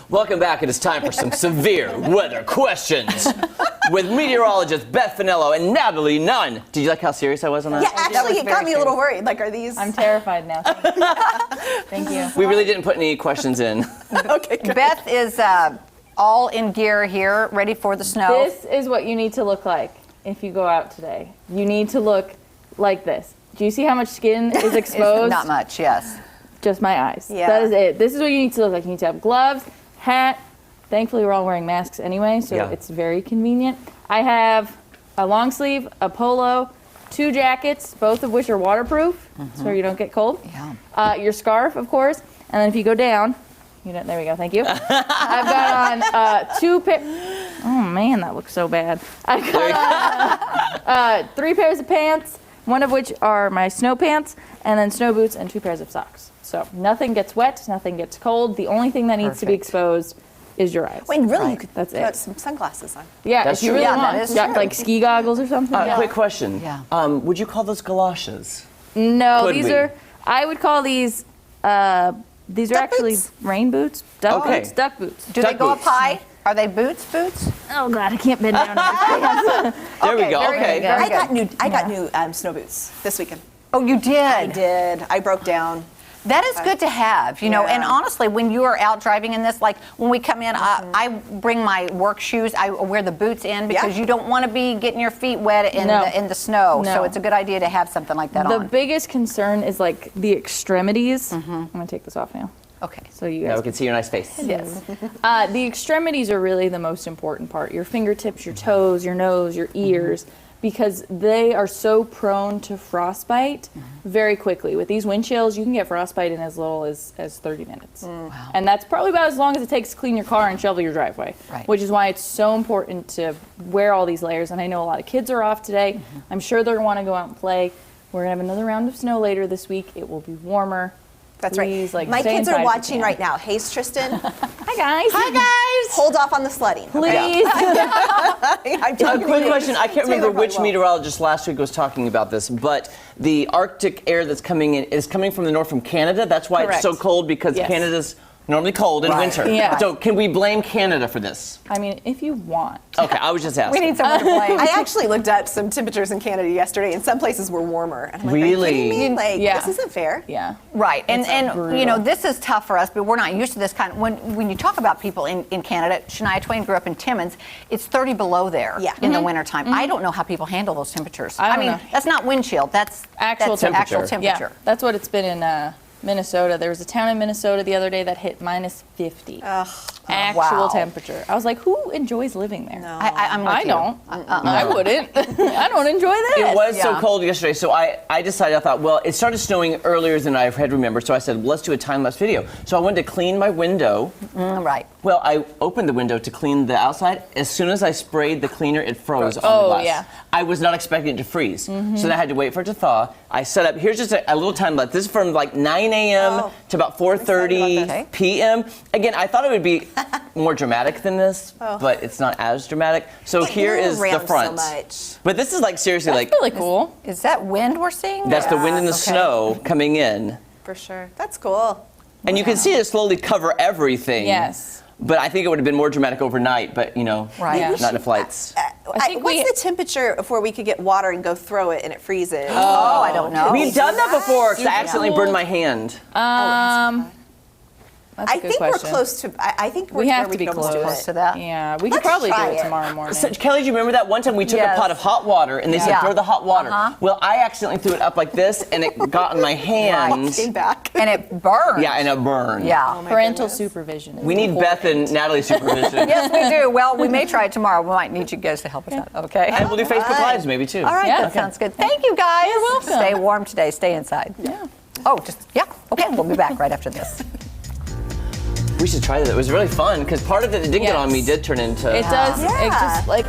Welcome back. It is time for some severe weather questions with meteorologists Beth and Natalie-02. Did you like how serious I was on that? Yeah, actually, it got me a little worried. Like, are these? I'm terrified now. Thank you. We really didn't put any questions in. Okay, good. Beth is all in gear here, ready for the snow. This is what you need to look like if you go out today. You need to look like this. Do you see how much skin is exposed? Not much, yes. Just my eyes. Yeah. That is it. This is what you need to look like. You need to have gloves, hat. Thankfully, we're all wearing masks anyway, so it's very convenient. I have a long sleeve, a polo, 2 jackets, both of which are waterproof, so you don't get cold. Yeah. Your scarf, of course, and then if you go down, there we go, thank you. I've got on 2 pairs. Oh man, that looks so bad. I've got on 3 pairs of pants, one of which are my snow pants, and then snow boots and 2 pairs of socks. So nothing gets wet, nothing gets cold. The only thing that needs to be exposed is your eyes. Wait, really? You could That's put it. some sunglasses on. Yeah, That's if you true. really Yeah, want. that is Yeah, true. like ski goggles or something. Quick question. Yeah. Would you call those galoshes? No, Could these we? are. I would call these. These are Duck actually boots? rain boots, duck Okay. boots, duck boots. Do Duck they go up boots. high? Are they boots? Oh God, I can't bend down. in this. There we go. very Okay. good, very I got new snow boots this weekend. Oh, you did? I did. I broke down. That is good to have, you know, Yeah. and honestly, when you are out driving in this, like when we come in, I bring my work shoes, I wear the boots in because you don't want to be getting your feet wet in, No. in the snow. So No. it's a good idea to have something like that The on. biggest concern is like the extremities. I'm gonna take this off now, Okay. so you Now guys. we can see your nice face. Yes. The extremities are really the most important part. Your fingertips, your toes, your nose, your ears, because they are so prone to frostbite very quickly. With these wind chills, you can get frostbite in as little as 30 minutes. Wow. And that's probably about as long as it takes to clean your car and shovel your driveway, Right. which is why it's so important to wear all these layers. And I know a lot of kids are off today. I'm sure they're going to want to go out and play. We're going to have another round of snow later this week. It will be warmer. That's Please, right. like, My stay kids inside are if you watching can. right now. Hey, Tristan. Hi, guys. Hi, guys. Hold off on the sledding. Please. I'm A joking. quick question. I can't remember Taylor which probably won't. meteorologist last week was talking about this, but the Arctic air that's coming in is coming from the north from Canada. That's why Correct. it's so cold, because Yes. Canada's normally cold in Right. winter. Yeah. So can we blame Canada for this? I mean, if you want. Okay, I was just asking. We need someone to blame. I actually looked at some temperatures in Canada yesterday, and some places were warmer. And I'm like, Really? Are you kidding me? Like, Yeah. this isn't fair. Yeah. Right, and brutal. you know, this is tough for us, but we're not used to this kind of, when you talk about people in Canada, Shania Twain grew up in Timmins, it's 30 below there in the wintertime. I don't know how people handle those temperatures. I don't mean, know. that's not wind chill, that's Actual temperature. Actual temperature. Yeah, that's what it's been in Minnesota. There was a town in Minnesota the other day that hit minus 50. Actual Wow. temperature. I was like, who enjoys living there? No. I'm with I you. don't. I wouldn't. I don't enjoy this. It was so Yeah. cold yesterday, so I decided, I thought, well, it started snowing earlier than I had remembered, so I said, well, let's do a time-lapse video. So I went to clean my window. Right. Well, I opened the window to clean the outside. As soon as I sprayed the cleaner, it froze on the Oh, glass. yeah. I was not expecting it to freeze. So then I had to wait for it to thaw. I set up, here's just a little time lapse. This is from like 9 a.m. to about 4:30 about that. p.m. Again, I thought it would be more dramatic than this, but it's not as dramatic. So It here moved is the around front. So much. But this is like seriously That's like, really cool. Is that wind we're seeing? that's the wind and the Okay. snow coming in. For sure. That's cool. And you can see it slowly cover everything. Yes. But I think it would have been more dramatic overnight, but you know, Right. Yeah. not in the flights. think What's we- the temperature before we could get water and go throw it and it freezes? Oh, I don't know. We've done that before because I Yeah. accidentally burned my hand. That's a I good think question. we're close to. I think we're We have where to be can almost do close it. to that. Yeah, we could Let's probably do try it it. tomorrow morning. So, Kelly, do you remember that one time we took Yes. a pot of hot water and they said Yeah. throw the hot water? Uh-huh. Well, I accidentally threw it up like this and it got in my hands. Came back. And it burned. Yeah, and it burned. Yeah. Oh my Parental goodness. supervision. Is We need Beth and Natalie supervision. Yes, we do. Well, we may try it tomorrow. We might need you guys to help us out. Okay. And we'll do Facebook Alright. Lives maybe too. All right, Yeah. that sounds good. Thank you, guys. You're welcome. Stay warm today. Stay inside. Yeah. Oh, yeah. Okay, we'll be back right after this. We should try that. It was really fun because part of it that didn't get on me Yes. did turn into. It does. Yeah. It just like